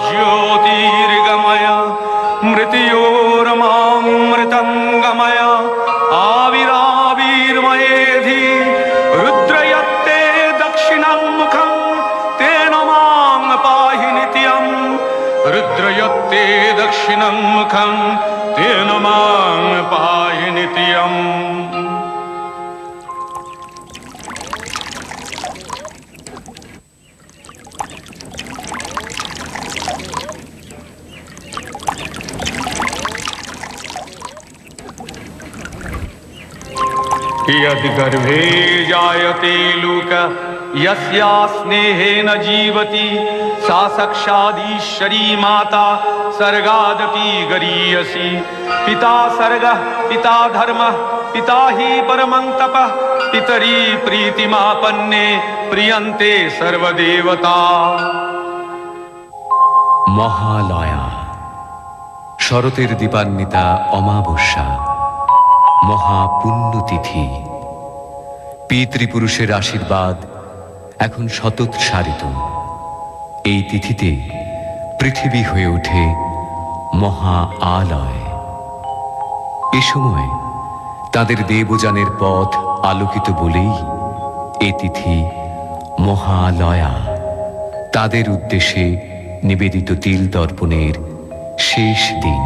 ज्योतिर्गमय मृत्योरमामृतंगमय आविराविर्मयेधि रुद्रयत्ते दक्षिणं मुखं तेन मां पाहि नित्यं रुद्रयत्ते दक्षिणं मुखं तेन मां पाहि नित्यम्। यदि गर्भे जायते लोक यस्या स्नेहेन जीवति सा साक्षादीश्वरी माता सर्गादपि गरीयसी। पिता सर्गः पिता धर्मः पिता हि परमं तपः पितरी प्रीतिमापन्ने प्रियन्ते सर्वदेवता। মহালয়া শরতের দীপান্বিতা অমাবস্যা, মহাপুণ্যতিথি। পিতৃপুরুষের আশীর্বাদ এখন শতোৎসারিত। এই তিথিতে পৃথিবী হয়ে ওঠে মহা আলয়। এ সময় তাদের দেবযানের পথ আলোকিত বলেই এ তিথি মহালয়া। তাদের উদ্দেশ্যে নিবেদিত তিল তর্পণের শেষ দিন।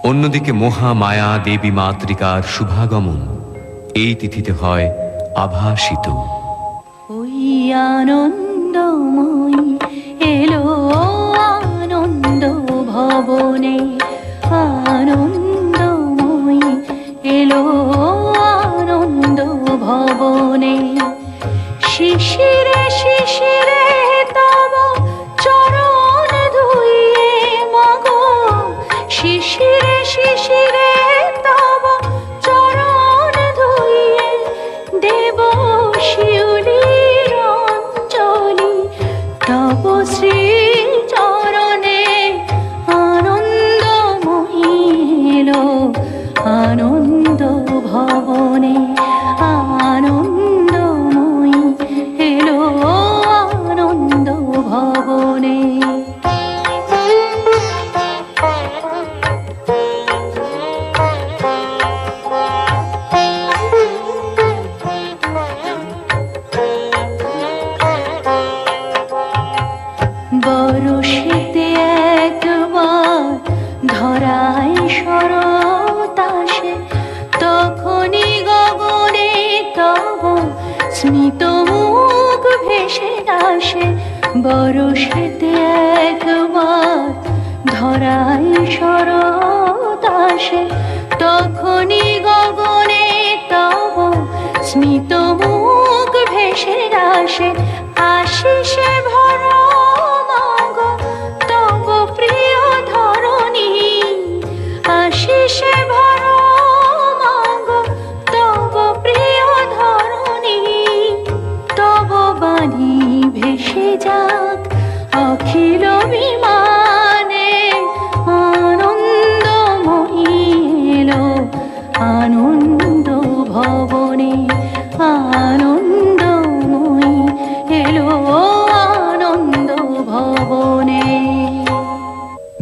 অন্যদিকে মহামায়া দেবী মাতৃকার শুভাগমন এই তিথিতে হয় আভাসিত। ওই আনন্দময়ী এলো আনন্দ ভবনে, আনন্দময়ী এলো আনন্দ ভবনে। শিশিরে শিশিরে তব চরণ ধুইয়ে মাগো, শিশিরে শিশিরে তব চরণ ধুইয়ে দেব শিউলির অঞ্জলি। তব শ্রী চরণে আনন্দময়ী এলো আনন্দ ভবনে, আনন্দময়ী এলো আনন্দ ভবনে। বরষেতে একবার ধরায় শরৎ আসে, তখনই গগনে তব স্মিত মুখ ভেসে আসে। বরষেতে একবার ধরায় শরৎ আসে, তখনই গগনে তব স্মিত মুখ ভেসে আসে। আশিসে ভরা মাগো তব প্রিয় ধরণী, আশিসে ভরা মাগো তব প্রিয় ধরণী। তব বাণী ভেসে যাক অখিল বিমানে, আনন্দময়ী এলো আনন্দ ভবনে, আনন্দময়ী এলো আনন্দ ভবনে।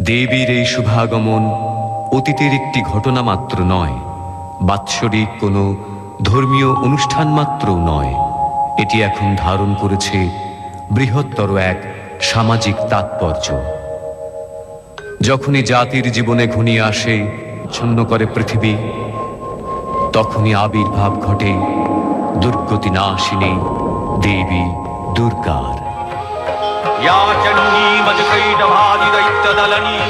দেবীর এই শুভাগমন অতীতের একটি ঘটনা মাত্র নয়, বাৎসরিক কোনো ধর্মীয় অনুষ্ঠান মাত্রও নয়। এটি এখন ধারণ করেছে বৃহত্তর এক সামাজিক তাৎপর্য। যখনই জাতির জীবনে ঘনিয়ে আসে, ছন্ন করে পৃথিবী, তখনই আবির্ভাব ঘটে দুর্গতি নাশিনী দেবী দুর্গার। या चण्डी मधुकैटभादिदैत्यदलनी,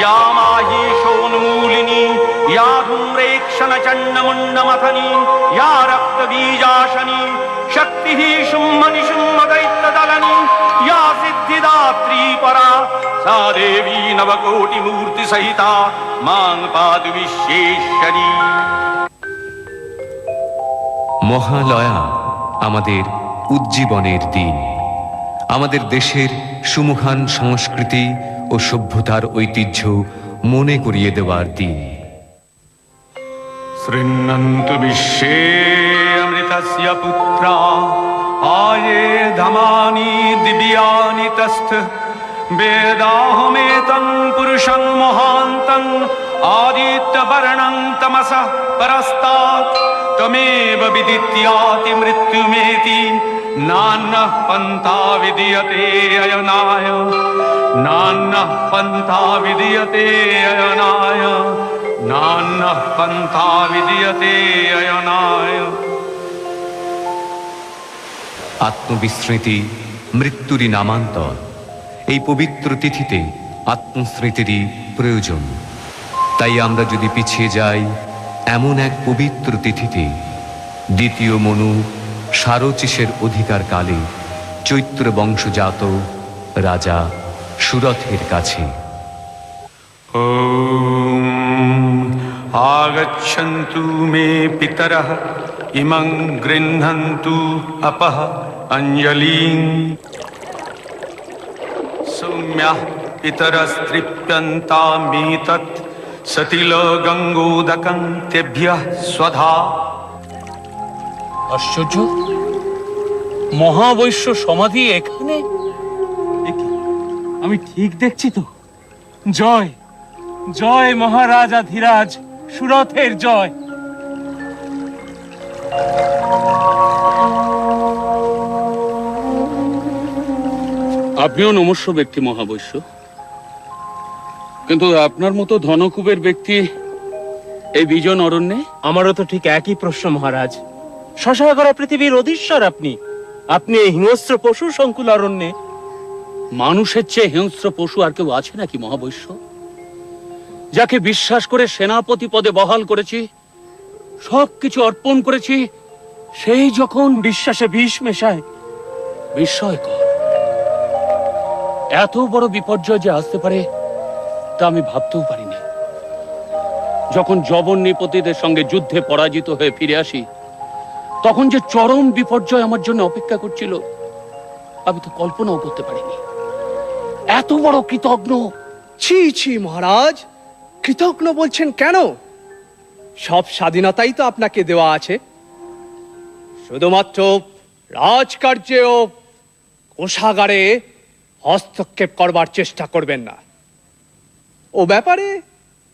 या माहीशोन्मूलिनी, या धूम्रेक्षणचण्डमुण्डमथनी, या रक्तबीजाशनी, शक्तिः शुम्भनिशुम्भदैत्यदलनी, या सिद्धिदात्री परा, सा देवी नवकोटिमूर्तिसहिता मां पातु विश्वेश्वरी। মহালয়া আমাদের উজ্জীবনের দিন, আমাদের দেশের সুমহান সংস্কৃতি ও সভ্যতার ঐতিহ্য মনে করিয়ে দেওয়ার দিন। শৃণ্বন্তু বিশ্বে অমৃতস্য পুত্রা आये धमानि दिव्यानि तस्थ वेदाहमेतं पुरुषं महान्तं आदित्यवर्णं तमसः परस्तात् त्वमेव विदित्याति मृत्युमेति नान्यः पन्था विद्यते अयनाय नान्यः पन्था विद्यते अयनाय नान्यः पन्था विद्यते अयनाय। আত্মবিস্মৃতি মৃত্যুরই নামান্তর। এই পবিত্র তিথিতে আত্মস্মৃতিরই প্রয়োজন। তাই আমরা যদি পিছিয়ে যাই এমন এক পবিত্র তিথিতে, দ্বিতীয় মনু সারচিসের অধিকার কালে চৈত্র বংশজাত রাজা সুরথের কাছে। आगच्छन्तु मे पितरः इमं गृह्णन्तु अपः अंजलिं। सौम्यः पितरस्तृप्यन्तामेतत् सतिलगङ्गोदकं तेभ्यः स्वधा। আশ্চর্য, মহাবৈশ্য সমাধি এখানে? আমি ঠিক দেখছি তো? জয় জয় মহারাজা ধীরাজ, সুরথের জয়। আপনিও নমস্য ব্যক্তি মহাবৈশ্য, কিন্তু আপনার মতো ধনকুবের ব্যক্তি এই বিজন অরণ্যে? আমারও তো ঠিক একই প্রশ্ন মহারাজ। শশাগরা পৃথিবীর অধীশ্বর আপনি, আপনি এই হিংস্র পশু সংকুল অরণ্যে। মানুষের চেয়ে হিংস্র পশু আর কেউ আছে নাকি মহাবৈশ্য? যাকে বিশ্বাস করে সেনাপতি পদে বহাল করেছি, সবকিছু অর্পণ করেছি, সেই যখন বিশ্বাসে বিষ মেশায়। বিস্ময়কর, এত বড় বিপর্যয় যে আসতে পারে তা আমি ভাবতেও পারিনি। যখন যবন নৃপতিদের সঙ্গে যুদ্ধে পরাজিত হয়ে ফিরে আসি, তখন যে চরম বিপর্যয় আমার জন্য অপেক্ষা করছিল আমি তো কল্পনাও করতে পারিনি। এত বড় কৃতজ্ঞ। ছি ছি মহারাজ, কৃতজ্ঞ বলছেন কেন? সব স্বাধীনতাই তো আপনাকে দেওয়া আছে। শুধুমাত্র রাজকার্যে ও কোষাগারে হস্তক্ষেপ করবার চেষ্টা করবেন না। ও ব্যাপারে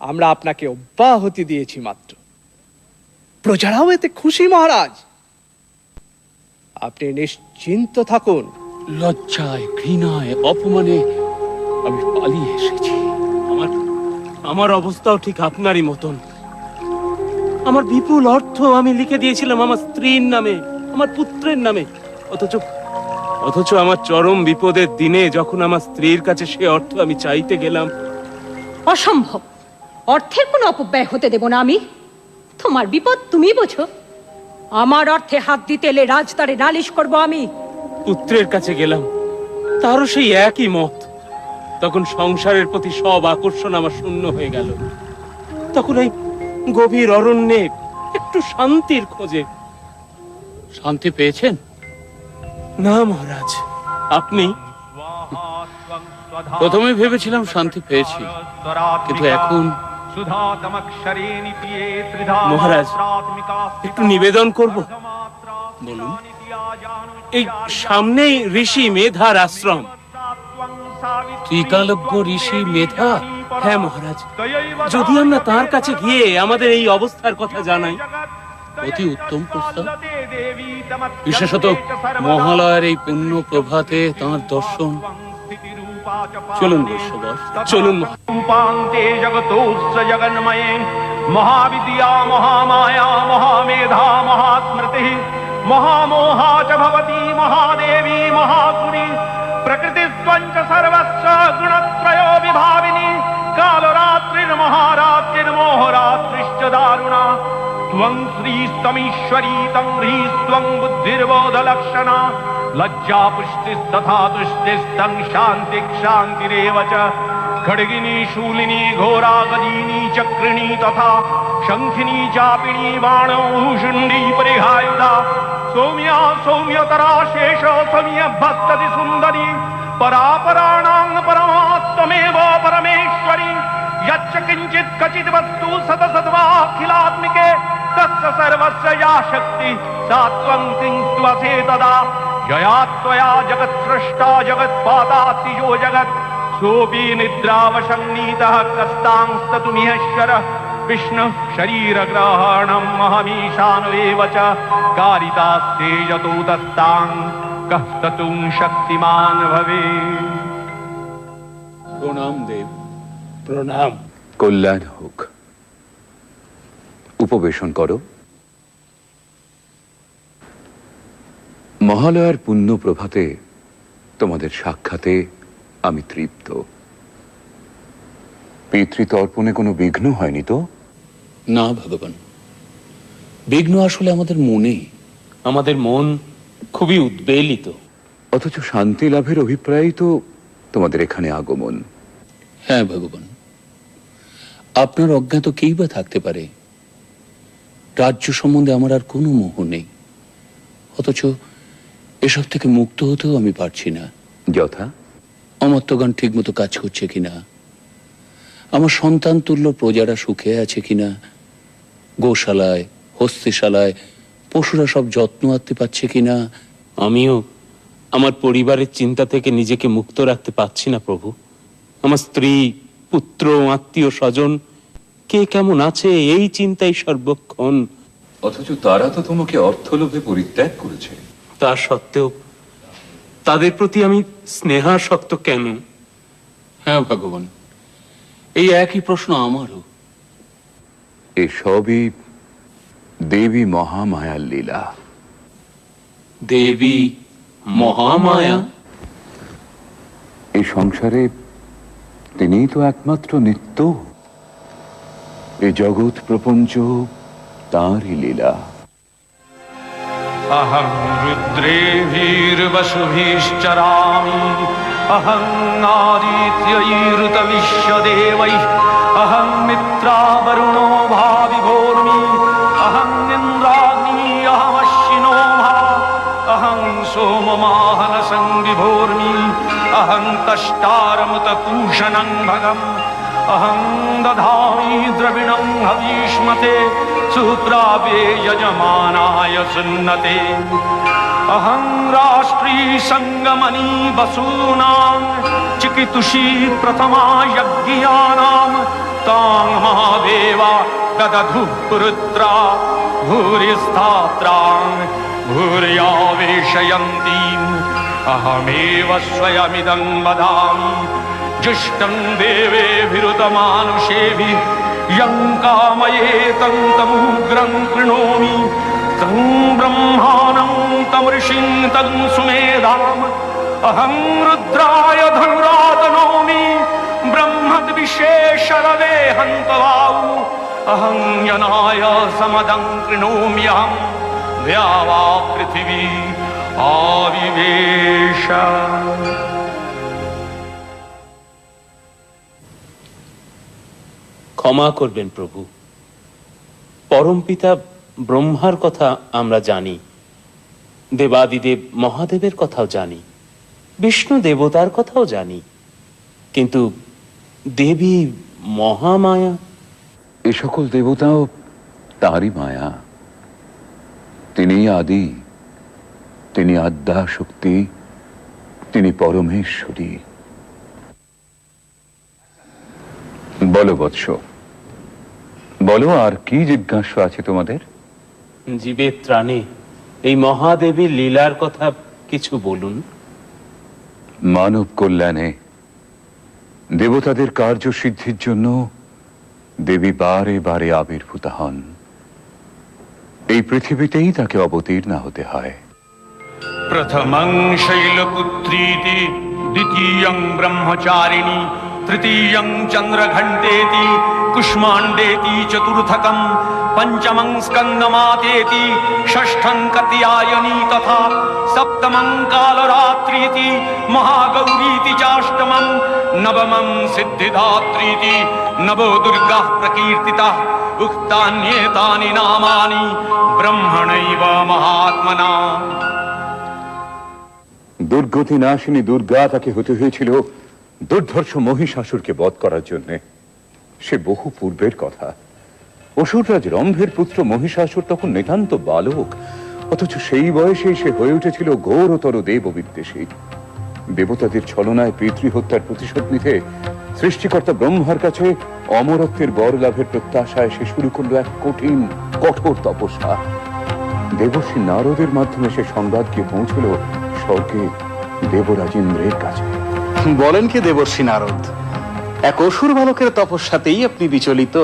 আমরা আপনাকে অব্যাহতি দিয়েছি মাত্র। প্রজারাও এতে খুশি মহারাজ, আপনি নিশ্চিন্ত থাকুন। লজ্জায়, ঘৃণায়, অপমানে আমি পালিয়ে এসেছি। আমার অবস্থাও ঠিক আপনারই মতন। আমার বিপুল অর্থ আমি লিখে দিয়েছিলাম আমার স্ত্রীর নামে, আমার পুত্রের নামে। অথচ আমার চরম বিপদের দিনে যখন আমার স্ত্রীর কাছে সে অর্থ আমি চাইতে গেলাম, অসম্ভব। অর্থের কোনো অপব্যয় হতে দেব না আমি। তোমার বিপদ তুমি বোঝো। আমার অর্থে হাত দিতে এলে রাজদারে নালিশ করব আমি। পুত্রের কাছে গেলাম, তারও সেই একই মত। তখন সংসারের প্রতি সব আকর্ষণ আমার শূন্য হয়ে গেল। তখন এই গভীর অরণ্যে একটু শান্তির খোঁজে। শান্তি পেয়েছেন? না মহারাজ, আপনি? প্রথমে ভেবেছিলাম শান্তি পেয়েছি, কিন্তু এখন মহারাজ, একটু নিবেদন করব। বলুন। এই সামনেই ঋষি মেধার আশ্রম। ত্রিকালজ্ঞ ঋষি মেধা? হ্যাঁ মহারাজ, যদি আমরা তার কাছে গিয়ে আমাদের এই অবস্থার কথা জানাই। অতি উত্তম প্রস্তাব। বিশেষত মহালয়ার এই পুণ্য প্রভাতে তাঁর দর্শন। চলুন বৈশ্যবর, চলুন। रूपान्ते जगतोऽस्य जगन्मये महाविद्या महामाया महामेधा महास्मृतिः महामोहा च भवती महादेवी महासुरी प्रकृतिस्त्वं च सर्वस्य गुणत्रयो विभाविनी कालरात्रिर्महारात्रिर्मोहरात्रिश्च दारुणा त्वं श्रीस्तमीश्वरी तं ह्रीस्त्वं बुद्धिर्बोधलक्षणा लज्जा पुष्टिस्तथा तुष्टिस्तं शान्तिरेव च खड्गिनी शूलिनी घोरा गदिनी चक्रिणी तथा शंखिनी चापिणी बाणौषुण्डी परिहायुधा सौम्या सौम्यतरा शेष सौम्य भक्तति सुंदरी परापराणां परमात्मेव परमेश्वरी यच्च किंचित् क्वचित् वस्तु सतसद्वाखिलात्मिके तस्य सर्वस्य या शक्ति सा त्वं किं त्वसे तदा यया त्वया जगत्सृष्टा जगत्पादातिजो जगत् सोऽपि निद्रावशन्नीतः कस्तांस्ततुमिहेश्वरः विष्णु शरीरग्रहणम् अहमीशान एव च कारितास्ते यतो तस्तां कः स्तुं शक्तिमान् भवेत्। প্রণাম দেব, প্রণাম। কল্যাণ হোক। উপবেশন করো। মহালয়ার পুণ্য প্রভাতে তোমাদের সাক্ষাতে আমি তৃপ্ত। পিতৃতর্পণে কোনো বিঘ্ন হয়নি তো? না ভগবান, বিঘ্ন আসলে আমাদের মনে। আমাদের মন খুবই উদ্বেলিত। অথচ শান্তি লাভের অভিপ্রায়ই তো তোমাদের এখানে আগমন। হ্যাঁ ভগবান, আপনার অজ্ঞাত কেই বা থাকতে পারে। রাজ্য সম্বন্ধে আমার আর কোনো মোহ নেই, অথচ এসব থেকে মুক্ত হতেও আমি পারছি না। যথা? অমর্ত্যগণ ঠিক মতো কাজ করছে কিনা, আমার সন্তান তুল্য প্রজারা সুখে আছে কিনা, গোশালায় হস্তিশালায় পশুরা সব যত্ন আত্তে পাচ্ছে কিনা। আমিও আমার পরিবারের চিন্তা থেকে নিজেকে মুক্ত রাখতে পারছি না প্রভু। আমার স্ত্রী, পুত্র, আত্মীয় স্বজন কে কেমন আছে এই চিন্তাই সর্বক্ষণ। অথচ তারা তো তোমাকে অর্থলোভে পরিত্যাগ করেছে। তা সত্ত্বেও তাদের প্রতি আমি স্নেহাসক্ত কেন? হ্যাঁ ভগবান, এই একই প্রশ্ন আমারও। এসবই দেবী মহামায়ার লীলা। দেবী মহামায়া? এই সংসারে তিনিই তো একমাত্র নিত্য। এই জগৎ প্রপঞ্চ তাঁরই লীলা। अहं रुद्रेभिर्वसुभिश्चरामि अहं आदित्यैरुतविश्वदेवैः अहं मित्रावरुणो भाविभोर्मि अहं इन्द्राग्नी अहमश्विनो भा अहं सोममाहनसं विभोर्मि अहं तष्टारमुतपूषणं भगम् अहं दधामि द्रविणं हवीष्मते सुप्रापे यजमानाय सुन्नते अहं राष्ट्री संगमनी वसूनां चिकितुषी प्रथमा यज्ञानां तां महादेवा ददधु पुरुत्रा भूरिस्थात्रां भूर्यावेशयन्तीम् अहमेव स्वयमिदं वदामि जुष्टं देवेभिरुतमानुषेभिः यं कामयेतं तमुग्रं कृणोमि तं ब्रह्माणं तं ऋषिं तं सुमेधाम् अहं रुद्राय धनुरातनोमि ब्रह्मद्विशेषरवे हन्तवाउ अहं यनाय समदं कृणोम्यहं द्यावा पृथिवी आविवेश। ক্ষমা করবেন প্রভু, পরমপিতা ব্রহ্মার কথা আমরা জানি, দেবাদিদেব মহাদেবের কথাও জানি, বিষ্ণু দেবতার কথাও জানি, কিন্তু দেবী মহামায়া? এ সকল দেবতাও তাঁরই মায়া। তিনি আদি, তিনি আদ্যা শক্তি, তিনি পরমেশ্বরী। বলো বৎস, বলো আর কি জিজ্ঞাসা আছে তোমাদের? জীবের ত্রাণে এই মহাদেবীর লীলার কথা কিছু বলুন। মানব কল্যাণে দেবতাদের কার্যসিদ্ধির জন্য দেবী বারে বারে আবির্ভূত হন। এই পৃথিবীতেই তাকে অবতীর্ণ হতে হয়। प्रथमं शैलपुत्रीति द्वितीयं ब्रह्मचारिणी तृतीयं चन्द्रघण्टेति कुष्माण्डेति चतुर्थकं पंचमं स्कन्दमातेति षष्ठं कात्यायनी तथा सप्तमं कालरात्रीति महागौरीति चाष्टमं नवमं सिद्धिदात्रीति नवो दुर्गाः प्रकीर्तिताः उक्तान्येतानि नामानि ब्रह्मणैव महात्मना। দুর্গতি নাশিনী দুর্গা তাকে হতে হয়েছিল দুর্ধর্ষ মহিষাসুরকে বধ করার জন্য। সে বহু পূর্বের কথা। অসুররাজ রম্ভের পুত্র মহিষাসুর তখন নিতান্ত বালক, অথচ সেই বয়সেই সে হয়ে উঠেছিল ঘোরতর দেব বিদ্বেষী। দেবতাদের ছলনায় পিতৃহত্যার প্রতিশোধ নিতে সৃষ্টিকর্তা ব্রহ্মার কাছে অমরত্বের বর লাভের প্রত্যাশায় সে শুরু করলো এক কঠিন কঠোর তপস্যা। দেবর্ষি নারদের মাধ্যমে সে সংবাদ গিয়ে পৌঁছল স্বর্গে দেবরাজ ইন্দ্রের কাছে। বলেন কি দেবর্ষি নারদ, এক অসুর বালকের তপস্যাতেই আপনি বিচলিত?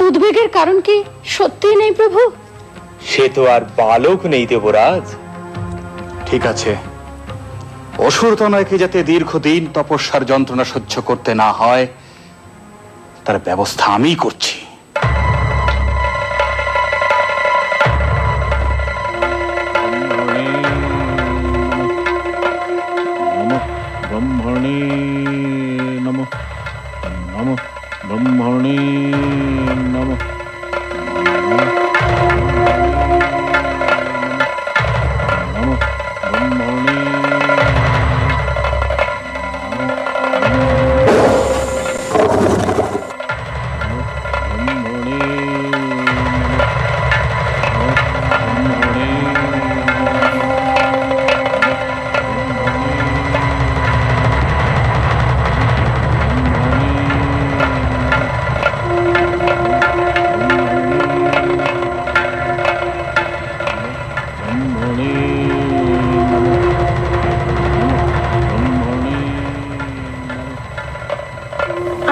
উদ্বেগের কারণ কি সত্যিই নেই প্রভু? সে তো আর বালক নেই দেবরাজ। ঠিক আছে, অসুর তনয়কে যাতে দীর্ঘদিন তপস্যার যন্ত্রণা সহ্য করতে না হয় তার ব্যবস্থা আমিই করছি। ব্রহ্মণে নমঃ, নমঃ ব্রহ্মণে নমঃ।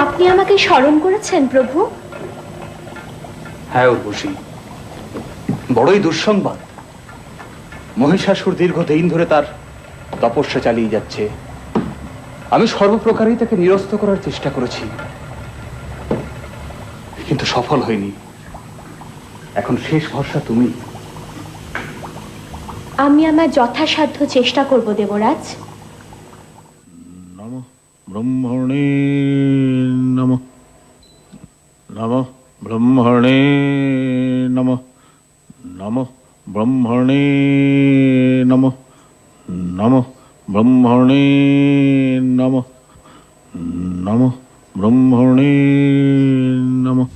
আপনি আমাকে স্মরণ করেছেন প্রভু? হ্যাঁ উর্বশী, বড়ই দুঃসংবাদ। মহিষাসুর দীর্ঘদিন ধরে তার তপস্যা চালিয়ে যাচ্ছে। আমি সর্বপ্রকারেই তাকে নিরস্ত করার চেষ্টা করেছি, কিন্তু সফল হয়নি। এখন শেষ ভরসা তুমি। আমি আমার যথাসাধ্য চেষ্টা করব দেবরাজ। নমঃ ব্রহ্মণে নমঃ, নমঃ ব্রহ্মণে নমঃ, নমঃ ব্রহ্মণে নমঃ, নমঃ ব্রহ্মণে নমঃ, নমঃ ব্রহ্মণে নমঃ।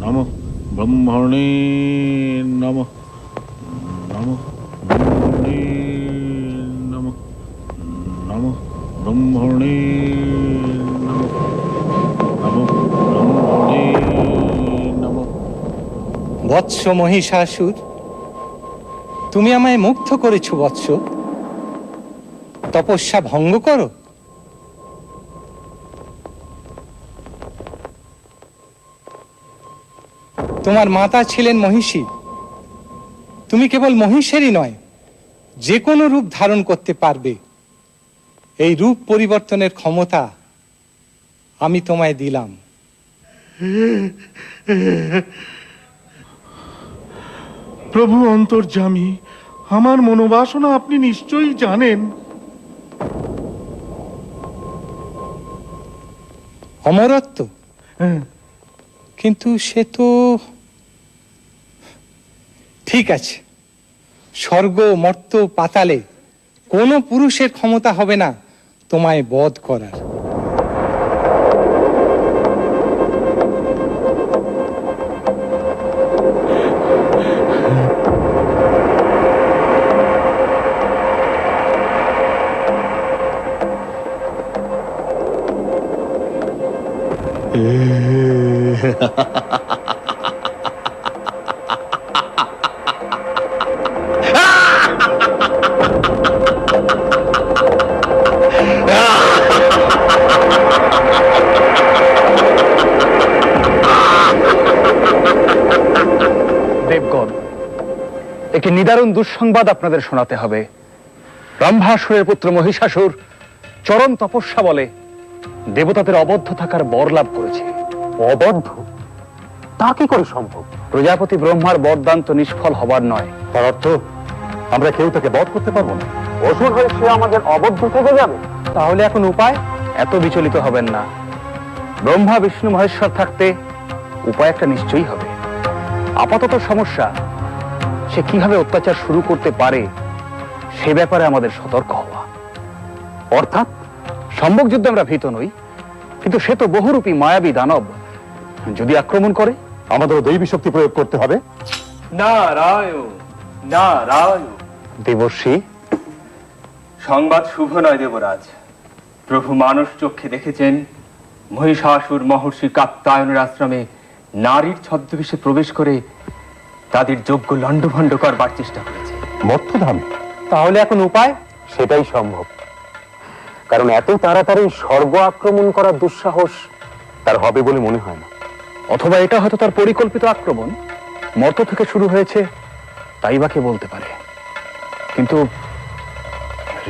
নমঃ ব্রহ্মণে নমঃ, নমঃ ব্রহ্মণে নমঃ, নমঃ ব্রহ্মণে নমঃ, নমঃ ব্রহ্মণে নমঃ। বৎস মহিষাসুর, তুমি আমায় মুগ্ধ করেছো বৎস। তপস্যা ভঙ্গ করো। তোমার মাতা ছিলেন মহিষী। তুমি কেবল মহিষেরই নয়, যে কোনো রূপ ধারণ করতে পারবে। এই রূপ পরিবর্তনের ক্ষমতা আমি তোমায় দিলাম। প্রভু অন্তর্যামী, আমার মনোবাসনা আপনি নিশ্চয়ই জানেন। অমরত্ব, কিন্তু সে তো ঠিক আছে। স্বর্গ মর্ত্য পাতালে কোনো পুরুষের ক্ষমতা হবে না তোমায় বধ করার। দেবগণ, একটি নিদারুণ দুঃসংবাদ আপনাদের শোনাতে হবে। ব্রহ্মাসুরের পুত্র মহিষাসুর চরম তপস্যা বলে দেবতাদের অবদ্ধ থাকার বর লাভ করেছে। অবদ্ধ? তা কি করে সম্ভব? প্রজাপতি ব্রহ্মার বরদান তো নিষ্ফল হবার নয়। তার অর্থ আমরা কেউ তাকে বধ করতে পারবো না। অসুর হয়ে সে আমাদের অবদ্ধ থেকে যাবে। তাহলে এখন উপায়? এত বিচলিত হবেন না। ব্রহ্মা বিষ্ণু মহেশ্বর থাকতে উপায় একটা নিশ্চয়ই হবে। আপাতত সমস্যা সে কিভাবে অত্যাচার শুরু করতে পারে সে ব্যাপারে আমাদের সতর্ক হওয়া। অর্থাৎ সম্মুখ যুদ্ধে আমরা ভীত নই, কিন্তু সে তো বহুরূপী মায়াবী দানব। যদি আক্রমণ করে আমাদেরও দৈবী শক্তি প্রয়োগ করতে হবে। নারায়ণ নারায়ণ। দেবর্ষি, সংবাদ শুভ নয় দেবরাজ। প্রভু মানুষ চক্ষে দেখেছেন মহিষাসুর মহর্ষি কাত্যায়নের আশ্রমে নারীর ছদ্মবেশে প্রবেশ করে তাদের যোগ্য লণ্ডভণ্ড করবার চেষ্টা করেছে। মর্তধামে? তাহলে এখন উপায়? সেটাই সম্ভব, কারণ এত তাড়াতাড়ি স্বর্গ আক্রমণ করার দুঃসাহস তার হবে বলে মনে হয় না। অথবা এটা হয়তো তার পরিকল্পিত আক্রমণ, মর্ত থেকে শুরু হয়েছে, তাই বা কে বলতে পারে। কিন্তু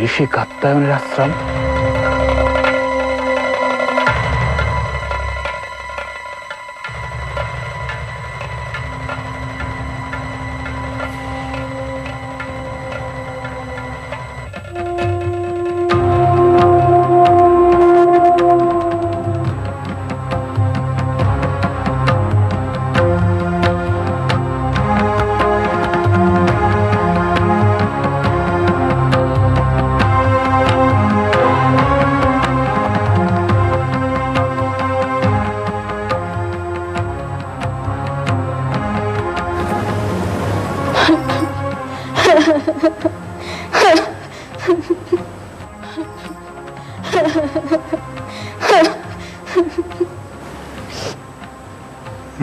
ঋষি কাত্যায়নের আশ্রম,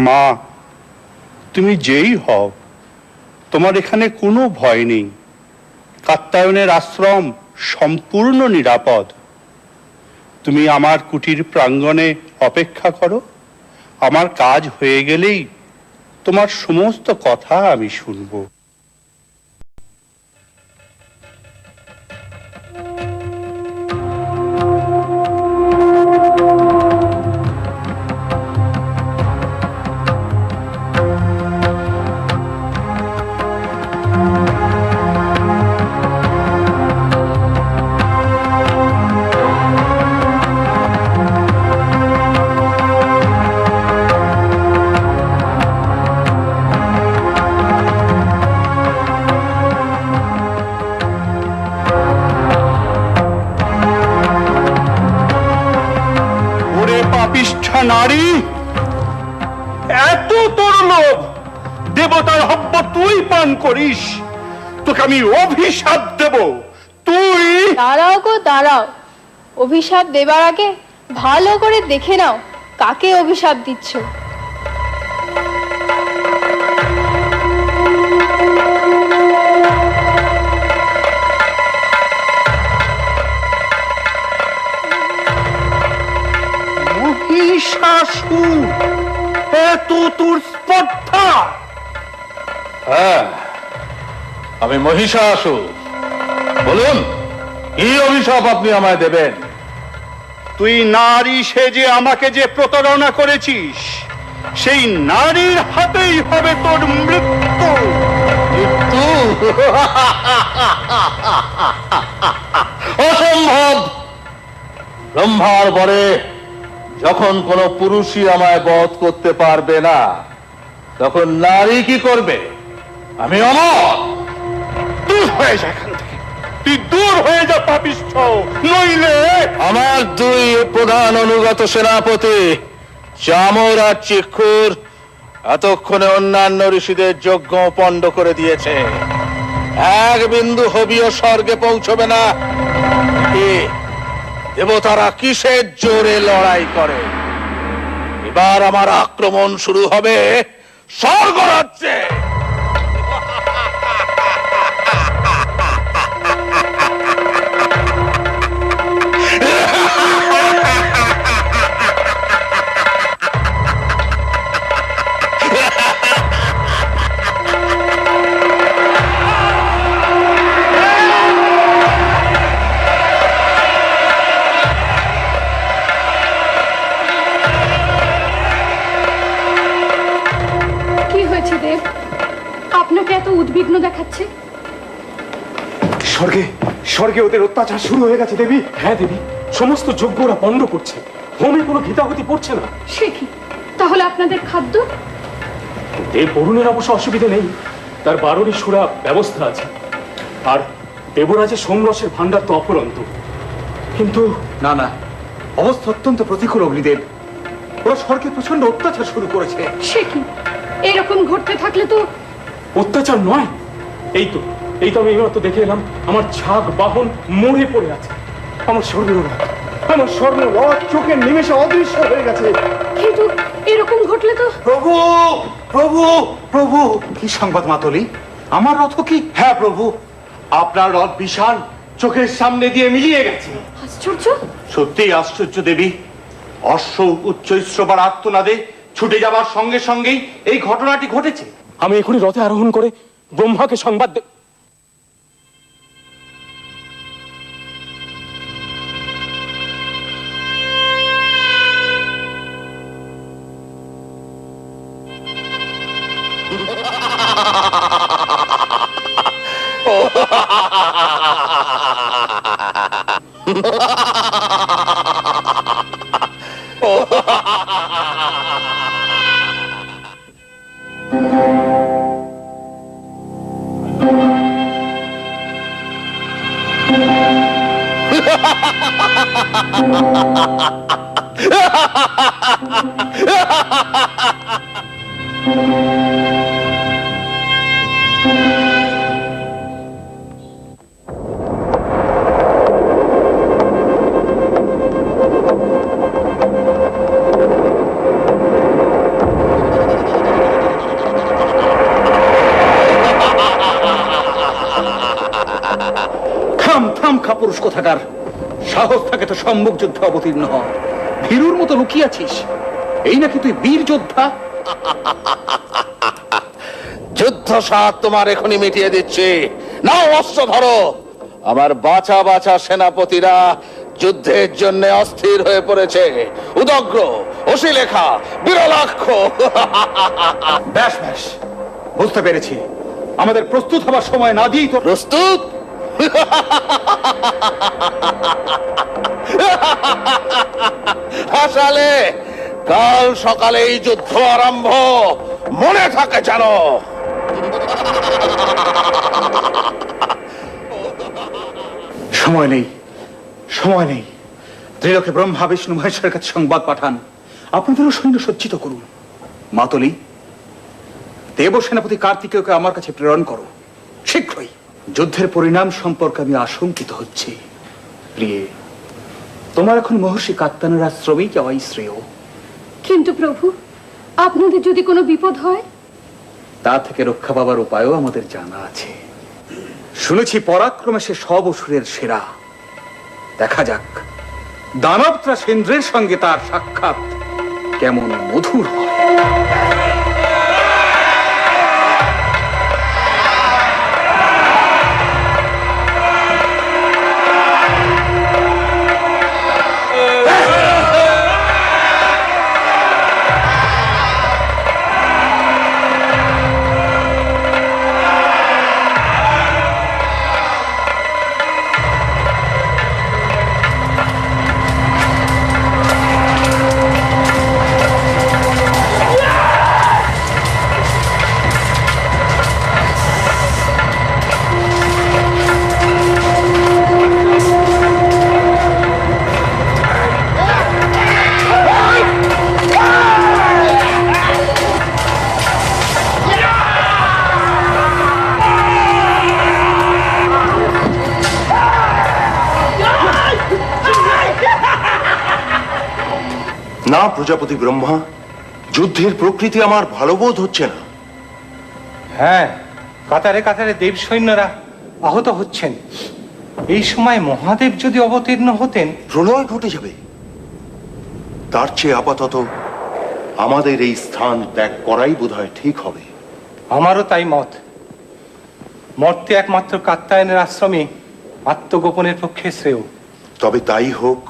মা, তুমি যেই হও, তোমার এখানে কোনো ভয় নেই। কাত্যায়নের আশ্রম সম্পূর্ণ নিরাপদ। তুমি আমার কুটির প্রাঙ্গণে অপেক্ষা করো। আমার কাজ হয়ে গেলেই তোমার সমস্ত কথা আমি শুনবো। নারী, এত তোর লোভ, দেবতার হব্য তুই পান করিস, তোকে আমি অভিশাপ দেব। তুই দাঁড়াও গো দাঁড়াও, অভিশাপ দেবার আগে ভালো করে দেখে নাও কাকে অভিশাপ দিচ্ছ। মহিষাসুর, এত তোর স্পর্ধা? হ্যাঁ, আমি মহিষাসুর। বলুন, কি অভিশাপ আপনি আমায় দেবেন? তুই নারী সেজে আমাকে যে প্রতারণা করেছিস, সেই নারীর হাতেই হবে তোর মৃত্যু। মৃত্যু? অসম্ভব। ব্রহ্মার বরে যখন কোন পুরুষই আমায় বধ করতে পারবে না, তখন নারী কি করবে? আমি অমর। দূর হয়ে যা এখান থেকে, তুই দূর হয়ে যা পাপিষ্ঠ, নইলে আমার দুই প্রধান অনুগত সেনাপতি চামর আর চিক্ষুর এতক্ষণে অন্যান্য ঋষিদের যজ্ঞ পণ্ড করে দিয়েছে। এক বিন্দু হবিও স্বর্গে পৌঁছবে না। দেবতারা কিসের জোরে লড়াই করে? এবার আমার আক্রমণ শুরু হবে স্বর্গরাজ্যে। কি হয়েছে দেব? আপনাকে এত উদ্বিগ্ন দেখাচ্ছে। স্বর্গে স্বর্গে ওদের অত্যাচার শুরু হয়ে গেছে দেবী। হ্যাঁ দেবী, সমস্ত যজ্ঞরা পণ্ড করছে, হোমে কোনো ঘিতাহুতি পড়ছে না। সে কি? তাহলে আপনাদের খাদ্য? দেব বরুণের অবশ্য অসুবিধা নেই, তার 12টি সুরা ব্যবস্থা আছে। আর দেবরাজের সোমরসের ভান্ডার তো অপরন্ত। কিন্তু না না, অবস্থা অত্যন্ত প্রতিকূল অগ্নিদেব। ওরা স্বর্গে প্রচন্ড অত্যাচার শুরু করেছে। সে কি? এরকম ঘটতে থাকলে তো অত্যাচার নয়, এই তো আমি এইমাত্র দেখে এলাম, আমার ছাগ বাহন মরে পড়ে আছে। আমার স্বর্ণরথ চোখের নিমেষে অদৃশ্য হয়ে গেছে। কিন্তু এরকম ঘটলে তো প্রভু প্রভু প্রভু, কি সংবাদ মাতলি? আমার রথ কি? হ্যাঁ প্রভু, আপনার রথ বিশাল, চোখের সামনে দিয়ে মিলিয়ে গেছে। আশ্চর্য! সত্যিই আশ্চর্য দেবী। অশ্ব উচ্চ শ্রবার আর্তনাদে ছুটে যাবার সঙ্গে সঙ্গেই এই ঘটনাটি ঘটেছে। আমি এখনই রথে আরোহণ করে ব্রহ্মাকে সংবাদ থাম খাপুরুষ কোথাকার, সাহস থাকে তো সম্মুখ যুদ্ধে অবতীর্ণ হ। ভীরুর মতো লুকিয়েছিস, এই নাকি তুই বীর যোদ্ধা? যুদ্ধ স্বাদ তোমার এখনই মিটিয়ে দিচ্ছি। নাও অস্ত্র ধরো। আমার বাছা বাছা সেনাপতিরা যুদ্ধের জন্য অস্থির হয়ে পড়েছে। উদগ্র, অশিলেখা, বিরলাক্ষ। ব্যাস ব্যাস, বুঝতে পেরেছি। আমাদের প্রস্তুত হবার সময় না দিয়েই তো। প্রস্তুত? হাসালে, কাল সকালে এই যুদ্ধ আরম্ভ, মনে থাকে জানো। সময় নেই, সময় নেই। ত্রিলোকে ব্রহ্মা বিষ্ণু মহেশ্বরের কাছে সংবাদ পাঠান, আপনাদেরও সৈন্য সজ্জিত করুন। মাতলি, দেব সেনাপতি কার্তিকেয়কে আমার কাছে প্রেরণ করো শীঘ্রই। যুদ্ধের পরিণাম সম্পর্কে আমি আশঙ্কিত হচ্ছি। প্রিয়ে, তোমার এখন মহর্ষি কাত্তায়নের আশ্রমেই যাওয়াই শ্রেয়। কিন্তু প্রভু, আপনাদের যদি কোনো বিপদ হয়? তা থেকে রক্ষা পাবার উপায়ও আমাদের জানা আছে। শুনেছি পরাক্রমে সে সব অসুরের সেরা। দেখা যাক দানব ত্রাসেন্দ্রের সঙ্গে তার সাক্ষাৎ কেমন মধুর হয়। না প্রজাপতি ব্রহ্মা, যুদ্ধের প্রকৃতি আমার ভালো বোধ হচ্ছে না। হ্যাঁ, কাতারে কাতারে দেব সৈন্যরা আহত হচ্ছেন। এই সময় মহাদেব যদি অবতীর্ণ হতেন, প্রলয় ঘটে যাবে। তার চেয়ে আপাতত আমাদের এই স্থান ত্যাগ করাই বোধহয় ঠিক হবে। আমারও তাই মত। মর্তে একমাত্র কাত্যায়নের আশ্রমে আত্মগোপনের পক্ষে শ্রেয়। তবে তাই হোক।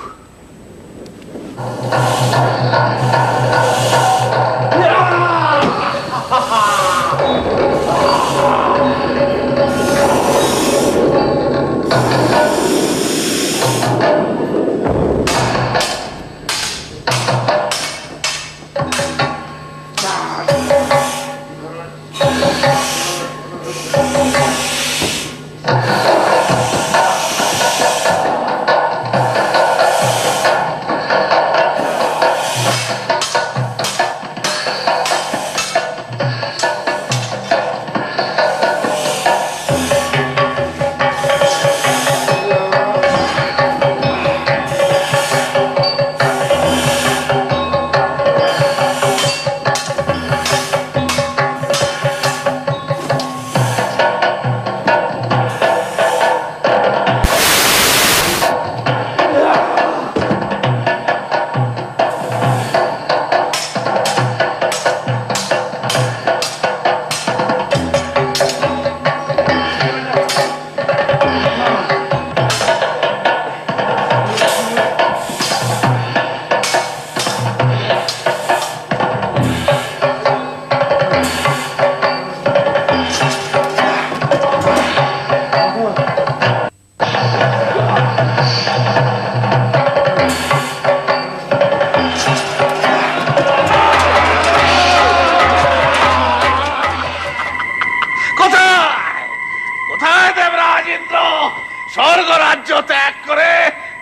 স্বর্গ রাজ্য ত্যাগ করে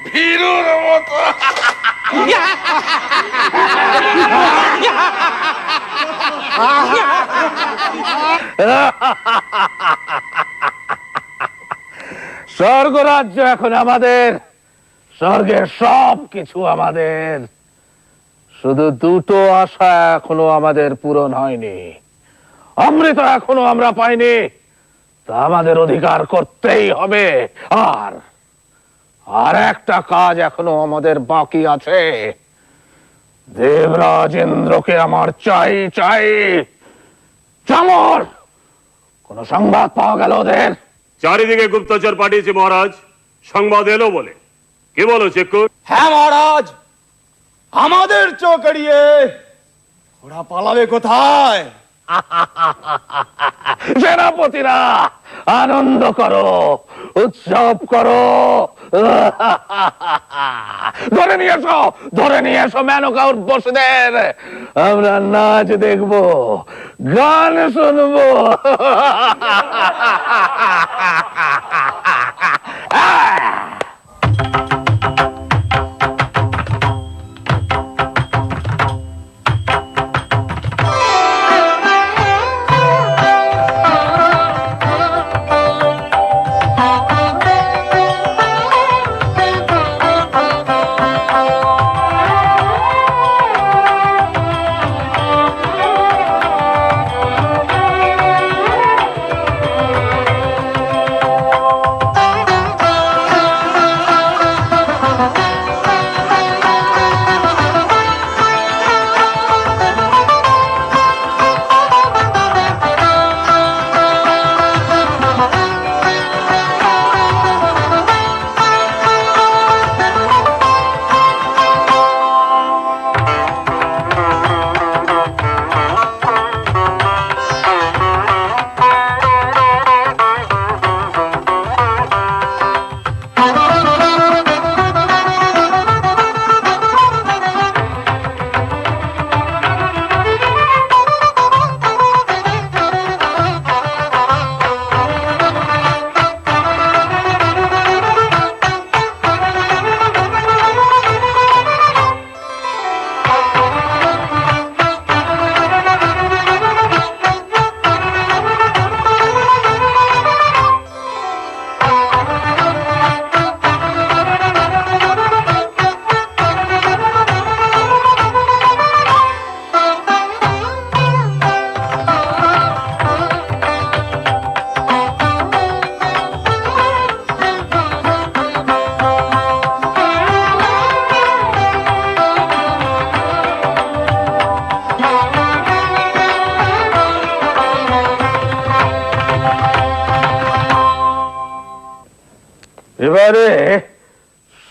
ভীরুর মতো স্বর্গ রাজ্য এখন আমাদের, স্বর্গের সব কিছু আমাদের। শুধু দুটো আশা এখনো আমাদের পূরণ হয়নি। অমৃত এখনো আমরা পাইনি, তা আমাদের অধিকার করতেই হবে। আর একটা কাজ এখনো আমাদের বাকি আছে। দেবরাজ ইন্দ্রকে আমার চাই চাই। চামর, কোন সংবাদ পাওয়া গেল ওদের? চারিদিকে গুপ্তচর পাঠিয়েছে মহারাজ, সংবাদ এলো বলে। কি বলো চেক্কুর? হ্যাঁ মহারাজ, আমাদের চোখ এড়িয়ে ওরা পালাবে কোথায়? সেনাপতিরা আনন্দ করো, উৎসব করো। ধরে নিয়ে এসো মেনকা উর্বশীদের। আমরা নাচ দেখবো, গান শুনবো।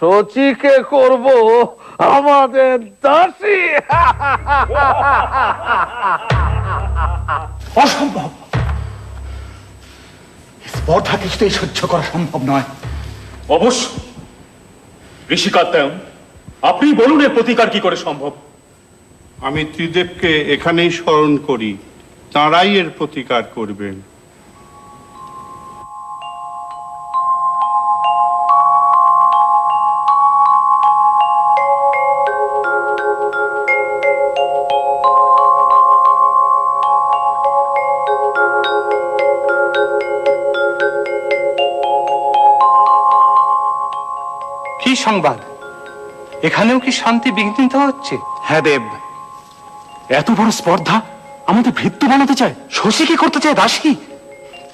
শচীকে করব আমাদের দাসী। অসম্ভব, স্পর্ধা কিছুতেই সহ্য করা সম্ভব নয়। অবশ্য ঋষি কাত্যায়ন, আপনি বলুন এর প্রতিকার কি করে সম্ভব? আমি ত্রিদেবকে এখানেই স্মরণ করি, তাঁরাই এর প্রতিকার করবেন। কি সংবাদ? এখানেও কি শান্তি বিঘ্নিত হচ্ছে? হ্যাঁ দেব, এত বড় স্পর্ধা আমাদের ভৃত্য বানাতে চায়, শশীকে করতে চায় দাসী।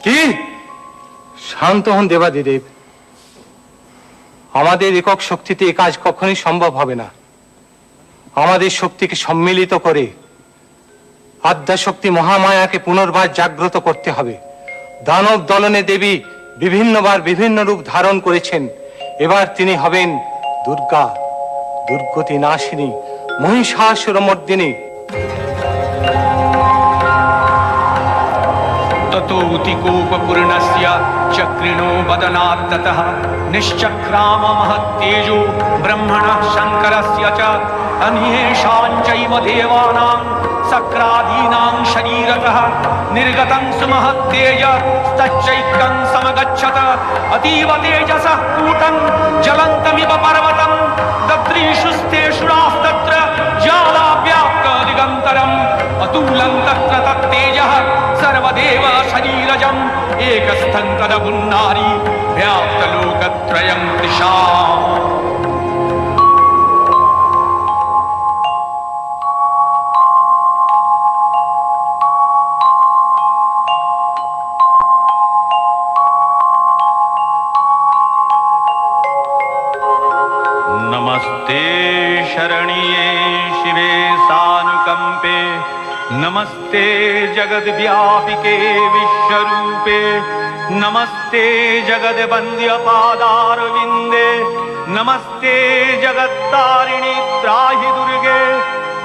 কি? শান্ত হন দেবাদিদেব। আমাদের একক শক্তিতে এ কাজ কখনোই সম্ভব হবে না। আমাদের শক্তিকে সম্মিলিত করে আদ্যাশক্তি মহামায়াকে পুনর্বার জাগ্রত করতে হবে। দানব দলনে দেবী বিভিন্নবার বিভিন্ন রূপ ধারণ করেছেন। এবার তিনি হবেন দুর্গা, দুর্গতি নাশিনী, মহিষাসুরমর্দিনী। ततोऽतिकोपपूर्णस्य चक्रिणो वदनात्ततः निश्चक्राम महत्तेजो ब्रह्मणः शङ्करस्य च अन्येषां चैव देवानां सक्रादीनां शरीरतः निर्गतं सुमहत्तेज तच्चैकं समगच्छत अतीव तेजसः कूटं ज्वलन्तमिव पर्वतं दद्रीषुस्तेषुरास्तत्र ज्वालाव्याप्त दिगन्तरम् अतुलं तत्र तत्तेजः सर्वदेव शरीरजम् एकस्थं तदभुन्नारी व्याप्तलोकत्रयं दिशा। नमस्ते शरण्ये शिवे सानुकंपे, नमस्ते जगद्व्यापिके विश्वरूपे, नमस्ते जगद्वन्द्य पादारविन्दे, नमस्ते जगत्तारिणि त्राहि दुर्गे,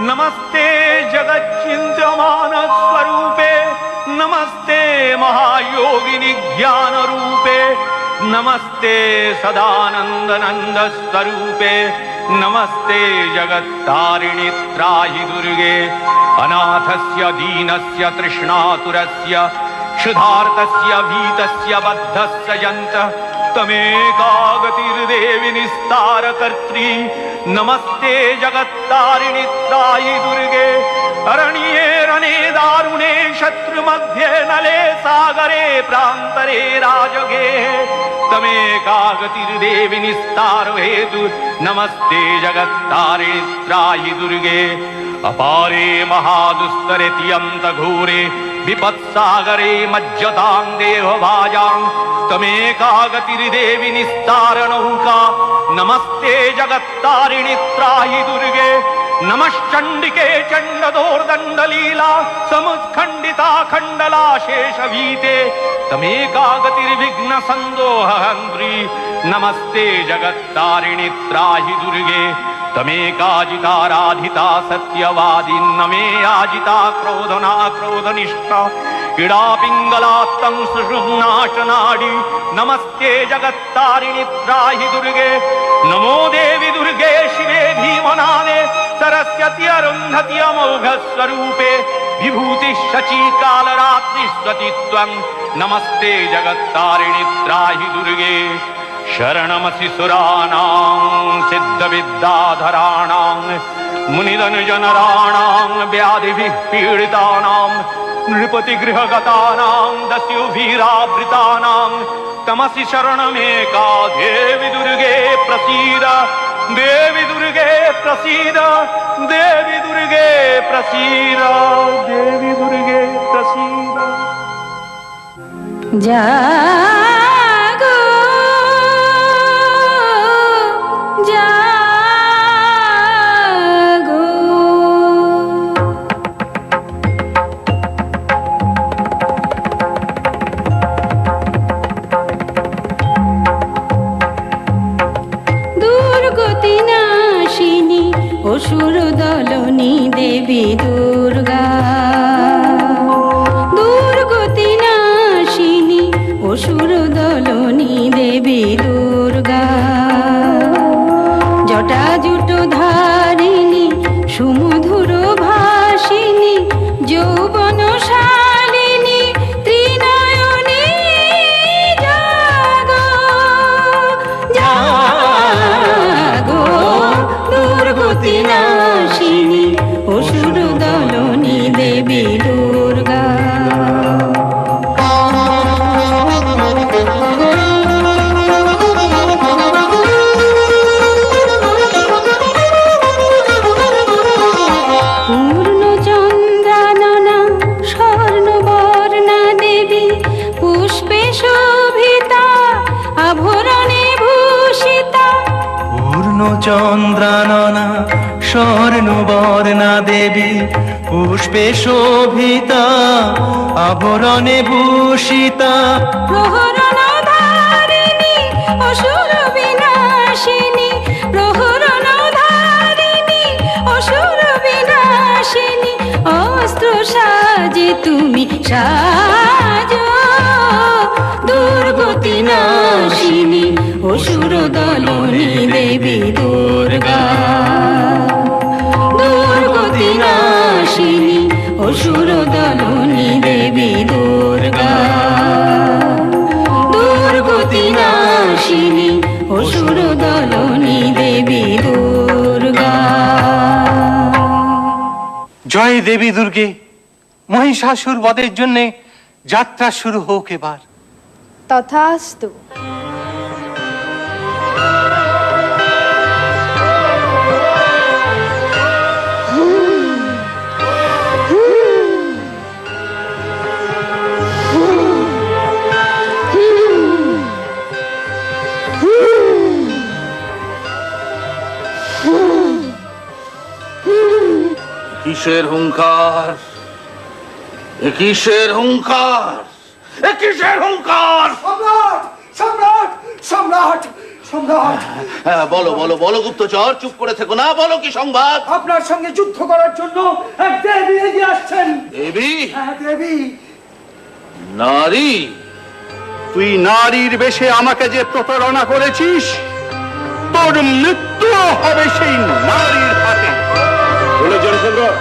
नमस्ते जगच्चिन्त्यमान स्वरूपे, नमस्ते महायोगिनि ज्ञान रूपे, नमस्ते सदानंद नंद स्वरूपे, नमस्ते जगत्तारिणि त्राहि दुर्गे, अनाथस्य दीनस्य तृष्णातुरस्य क्षुधार्तस्य भीतस्य बद्धस्य यन्तः तमेका गतिर्देवि निस्तारकर्त्री, नमस्ते जगत्तारिणि त्राहि दुर्गे, अरण्ये रणे दारुणे शत्रुमध्ये नले सागरे प्रान्तरे राजगे तमेका गतिर्देवि निस्तार हेतु, नमस्ते जगत्तारिणि त्राहि दुर्गे, अपारे महादुस्तरे तियन्त घोरे विपत्सागरे मज्जतां देहभाजां तमेका गतिर्देवि निस्तार नौका, नमस्ते जगत्तारिणि त्राहि दुर्गे, नमश्चण्डिके चण्डदोर्दण्डलीला समुत्खण्डिता खण्डला शेषभीते तमेका गतिर्विघ्न सन्दोहहन्त्री, नमस्ते जगत्तारिणि त्राहि दुर्गे, तमेकाजिताराधिता सत्यवादी नमे आजिता क्रोधना क्रोधनिष्ठा क्रीडा पिङ्गलात्तं सुषुम्नाशनाडी, नमस्ते जगत्तारिणि त्राहि दुर्गे, नमो देवि दुर्गे शिवे भीमनादे सरस्वती अरुन्धति अमोघ स्वरूपे, विभूति शची कालरात्रि स्वतित्वं, नमस्ते जगत्तारिणि त्राहि दुर्गे, शरणमसि सुराणां सिद्धविद्याधराणां मुनिधनजनराणां व्याधिभिः पीडितानां नृपतिगृहगतानां दस्युभिरावृतानां तमसि शरणमेका देवि दुर्गे प्रसीद, देवि दुर्गे प्रसीद, देवि दुर्गे प्रसीद, देवि दुर्गे प्रसीद। जागो जागो दूर অসুর দলনী দেবী দুর্গা, দুর্গতি নাশিনী অসুর দলনী দেবী দুর্গা, জটাজুট ধারিণী সুমধুর ভাসিনী যৌবন শালিনী ত্রিনয়নী জাগো জাগো, দুর্গতি নাশিনী অসুর দলনী দেবী দুর্গা। পূর্ণচন্দ্রাননা স্বর্ণবর্ণা দেবী পুষ্পে শোভিতা আভরণে ভূষিতা, পূর্ণচন্দ্রাননা স্বর্ণবর্ণা দেবী পুষ্পে শোভিতা আভরণে ভূষিতা, প্রহরণ ধারিণী অসুর বিনাশিনী, প্রহরণ ধারিণী অসুর বিনাশিনী, অস্ত্র সাজে তুমি সাজো, দুর্গতি নাশিনী অসুর দলনী দেবী দুর্গা, দুর্গতি নাশিনী অসুর দলনী দেবী দুর্গা, দুর্গতি নাশিনী অসুর দলনী দেবী দুর্গা। জয় দেবী দুর্গে, মহিষাসুর বধের জন্য যাত্রা শুরু হোক এবার। তথাস্তু। কিসের হুঙ্কার, এ কিসের হুঙ্কার, এ কিসের হুঙ্কার? সম্রাট সম্রাট সম্রাট সম্রাট, হ্যাঁ, বলো বলো বলো গুপ্তচর, চুপ করে থেকো না, বলো কি সংবাদ? আপনার সঙ্গে যুদ্ধ করার জন্য এক দেবী এগিয়ে আসছেন। দেবী? হ্যাঁ, দেবী। নারী? তুই নারীর বেশে আমাকে যে প্রতারণা করেছিস, তোর মৃত্যু হবে সেই নারীর হাতে। শুনেছেন সম্রাট,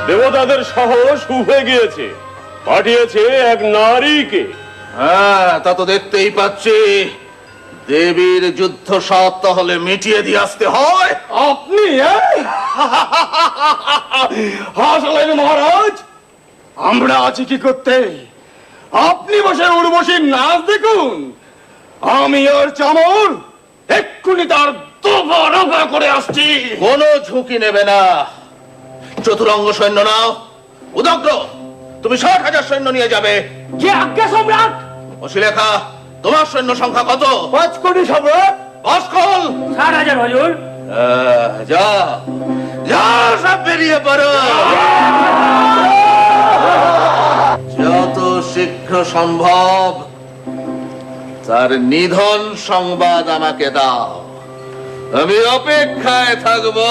দেবতাদের সাহস উঠে গিয়েছে, পাঠিয়েছে এক নারীকে। হ্যাঁ, তা তো দেখতেই পাচ্ছি। দেবীর যুদ্ধ সাত তাহলে মিটিয়ে দিয়ে আসতে হয়। আপনি হাসলেন মহারাজ, আমরা আছি কি করতে? আপনি বসে উর্বশীর নাচ দেখুন, আমি ওর চামর এক্ষুনি তার দফা রফা করে আসছি। কোনো ঝুঁকি নেবে না। চতুরঙ্গ সৈন্য নাও, উদগ্র তুমি ৬০,০০০ সৈন্য নিয়ে যাবে। যে আজ্ঞা সম্রাট। অশিলেখা, তোমার সৈন্য সংখ্যা কত? ৫ কোটি সম্রাট। অস্কল ৬০,০০০ হুজুর। যা যা, সব বেরিয়ে পড়ো। যত শীঘ্র সম্ভব তার নিধন সংবাদ আমাকে দাও, আমি অপেক্ষায় থাকবো।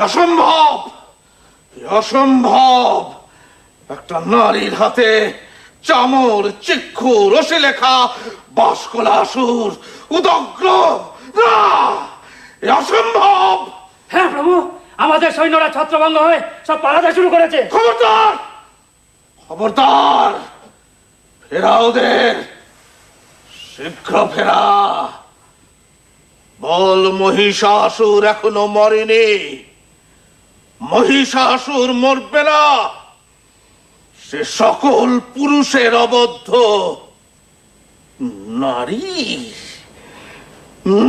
অসম্ভব, অসম্ভব। একটা নারীর হাতে চামর, চিক্ষু, রশি লেখা বাসকলাসুর উদগ্র, না, এ অসম্ভব। হ্যাঁ প্রভু, আমাদের সৈন্যরা ছত্রভঙ্গ হয়ে সব পালাতে শুরু করেছে। খবরদার, খবরদার, ফেরা ওদের, শীঘ্র ফেরা। বল মহিষাসুর এখনো মরেনি, মহিষাসুর মরবে না, সে সকল পুরুষের অবদ্ধ। নারী,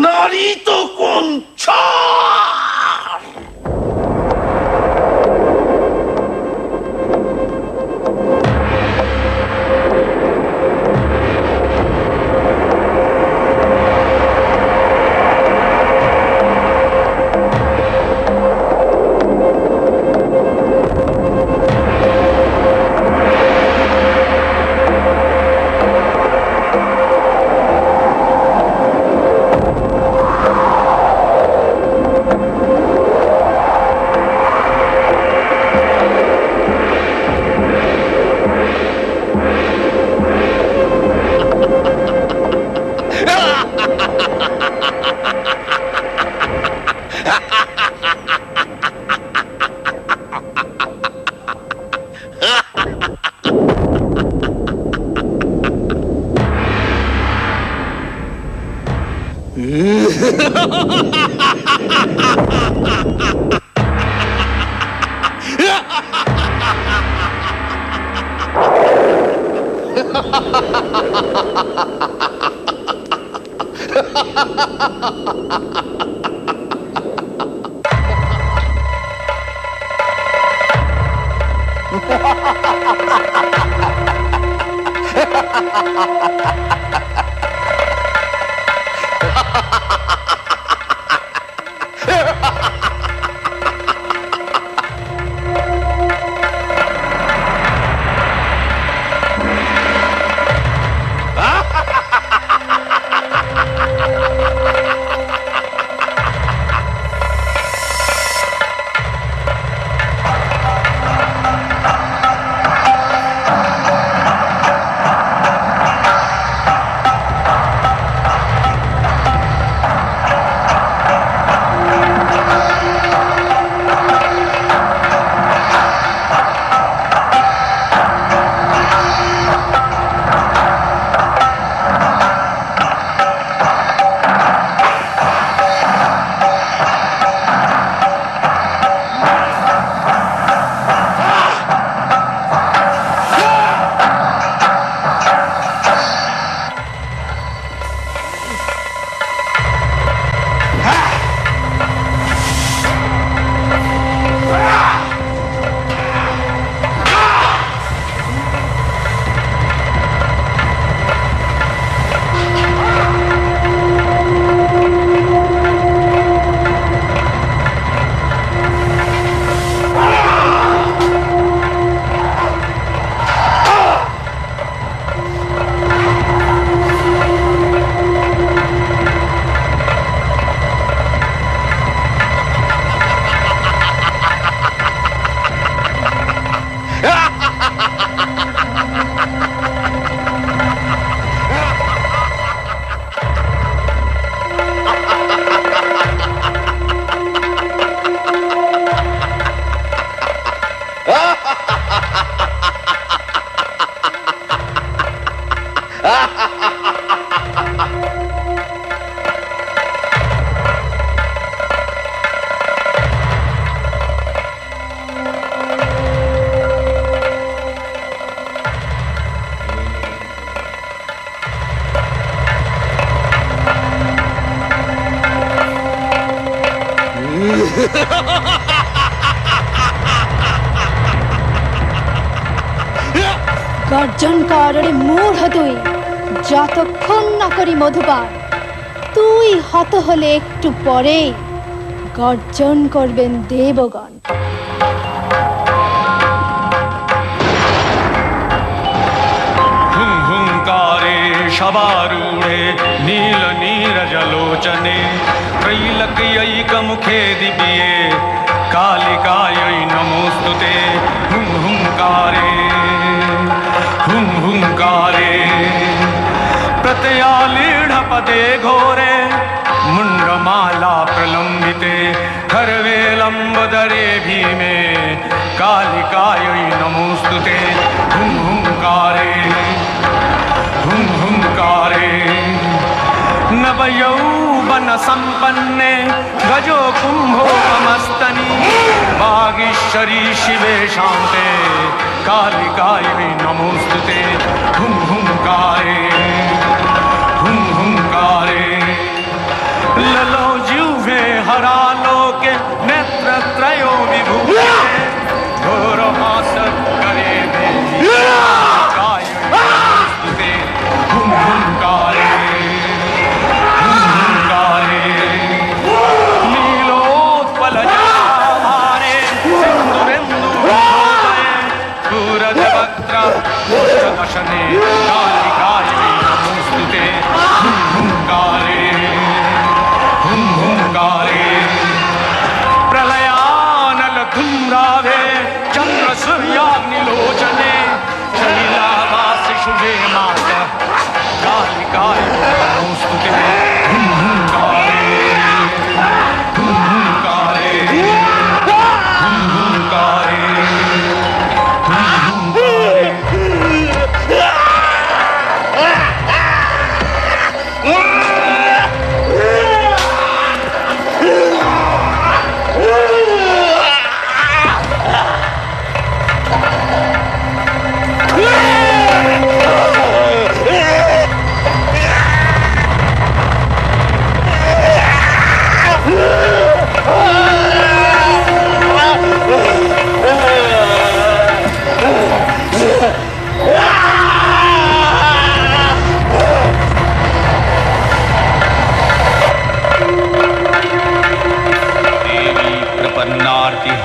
নারী তো কোন ছাড়। গর্জন কর রে মূঢ় তুই, যতক্ষণ না করি মধুপান। তুই হত হলে একটু পরে গর্জন করবেন দেবগণ। हुंकारे शबारूढे नील नीरजलोचने त्रैलक्यैकमुखे दिव्ये कालिकायै नमोस्तुते हुं हुंकारे हुं हुंकारे प्रत्ययालीढपदे घोरे मुण्डमाला प्रलम्बिते खर्वे लम्बदरे भीमे कालिकायै नमोस्तुते हुं हुंकारे हुं हुंकारे नवयौवन संपन्ने गजो कुंभो मस्तनी वागीश्वरी शिवे शांते कालिकायै नमोस्तुते हुं हुंकारे हुं हुंकारे ललो जिह्वे हरालोके नेत्रत्रयो विभूते घोरहासकरे देवी कालिकायै नमोस्तुते हुं हुंकारे हुं हुंकारे नीलोत्पलजटाहारे सिन्दुरेन्दुभूतये सूरजवक्त्र पुष्पदशने कालिकायै नमोस्तुते हुं हुंकारे हुं हुंकारे प्रलयानलधूम्रावे चन्द्रसूर्याग्निलोचने शैलावासि शुभे मास कालिकायै नमोस्तुते हुं हुंकारे हुं हुंकारे हुं हुंकारे हुं हुंकारे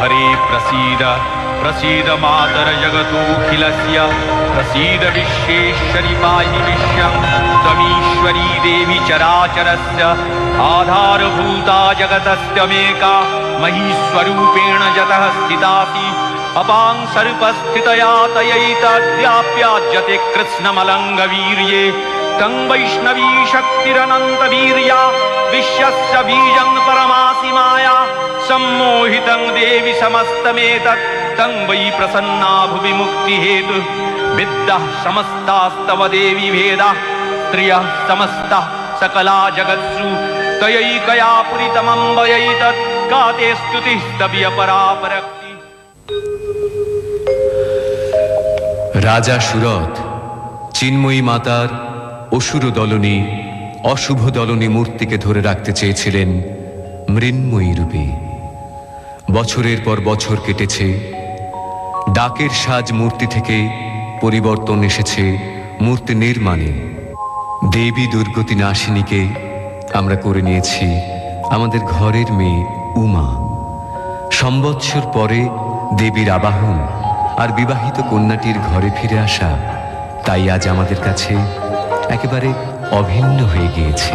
हरे प्रसीद प्रसीद मातर जगतोऽखिलस्य प्रसीद विश्वेश्वरि पाहि विश्वं त्वमीश्वरी देवी चराचरस्य आधारभूता जगतस्त्यमेका महीस्वरूपेण जतः स्थितासि अपां सर्पस्थितया तयैतद्व्याप्याज्यते कृत्स्नमलङ्गवीर्ये तं वैष्णवी शक्तिरनन्तवीर्या विश्वस्य बीजं परमासि माया सम्मोहितं देवि समस्तमेतत् तं वै प्रसन्ना भुवि मुक्तिहेतु विद्याः समस्तास्तव देवी भेदाः स्त्रियः समस्ताः सकला जगत्सु तयैकया पुरितमम्बयैतत् का ते स्तुतिस्तव्यपरापरक्ति। রাজা সুরথ চিন্ময়ী মাতার অসুর দলনী অশুভ দলনী মূর্তিকে ধরে রাখতে চেয়েছিলেন মৃন্ময়ী রূপে। বছরের পর বছর কেটেছে, ডাকের সাজ মূর্তি থেকে পরিবর্তন এসেছে মূর্তি নির্মাণে। দেবী দুর্গতি নাশিনীকে আমরা করে নিয়েছি আমাদের ঘরের মেয়ে উমা। সম্বৎসর পরে দেবীর আবাহন আর বিবাহিত কন্যাটির ঘরে ফিরে আসা তাই আজ আমাদের কাছে একেবারে অভিন্ন হয়ে গিয়েছে।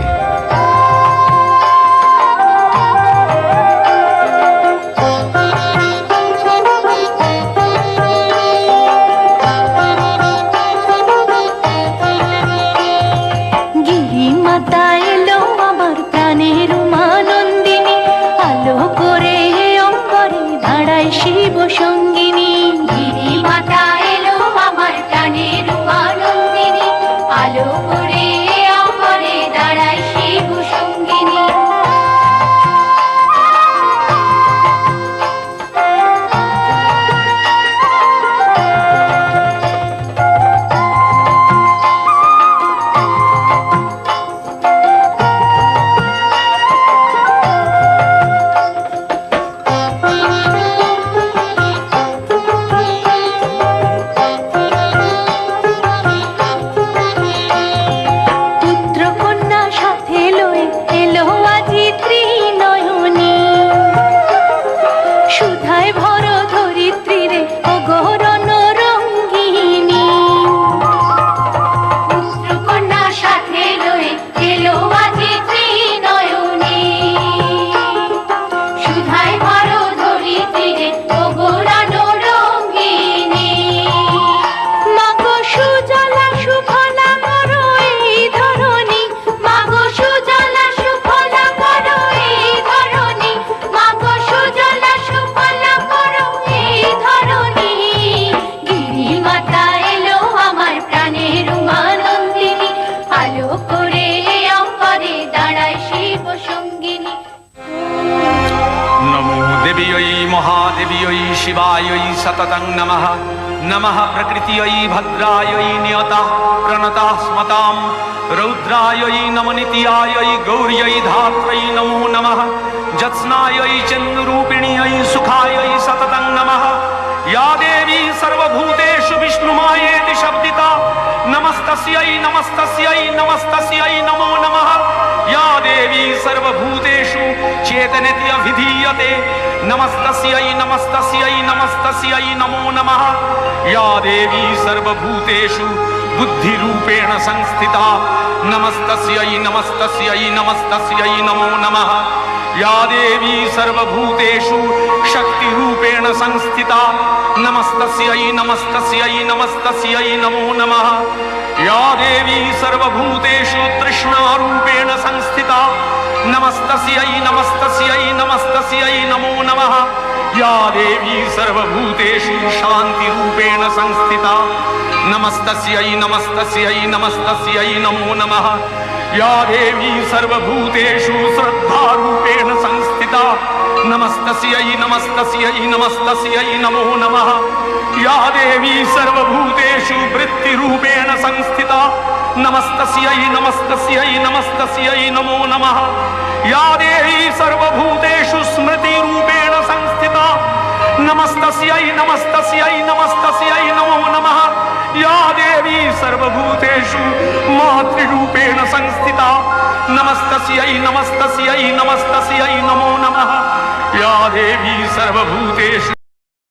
শিব সঙ্গিনী গিরি মাতা এলো আমার প্রাণের উমানন্দিনী, আলো করে অমরে দাঁড়ায়। सततं नमः नमः प्रकृत्यै भद्रायै नियतः प्रणतः स्मतां रौद्रायै नमनित्यायै गौर्यै धात्रै नमो नमः जत्स्नायै चन्द्रूपिण्यै सुखायै सततं नमः या देवी सर्वभूतेषु विष्णुमायेति शब्दिता नमस्तस्यै नमस्तस्यै नमस्तस्यै नमो नमः या देवी सर्वभूतेषु चेतनेति अभिधीयते नमस्तस्यै नमस्तस्यै नमस्तस्यै नमो नमः या देवी सर्वभूतेषु बुद्धिरूपेण संस्थिता नमस्तस्यै नमस्तस्यै नमस्तस्यै नमो नमः या देवी सर्वभूतेषु शक्तिरूपेण संस्थिता नमस्तस्यै नमस्तस्यै नमस्तस्यै नमो नमः या देवी सर्वभूतेषु तृष्णारूपेण संस्थिता नमस्तस्यै नमस्तस्यै नमस्तस्यै नमो नमः या देवी सर्वभूतेषु शान्तिरूपेण संस्थिता नमस्तस्यै नमस्तस्यै नमस्तस्यै नमो नमः या देवी सर्वभूतेषु श्रद्धारूपेण संस्थिता नमस्तस्यै नमस्तस्यै नमस्तस्यै नमो नमः या देवी सर्वभूतेषु वृत्तिरूपेण संस्थिता नमस्तस्यै नमस्तस्यै नमस्तस्यै नमो नमः या देवी सर्वभूतेषु स्मृतिरूपेण संस्थिता नमस्तस्यै नमस्तस्यै नमस्तस्यै नमो नमः या देवी सर्वभूतेषु मातृरूपेण संस्थिता नमस्तस्यै नमस्तस्यै नमस्तस्यै नमो नमः या देवी सर्वभूतेषु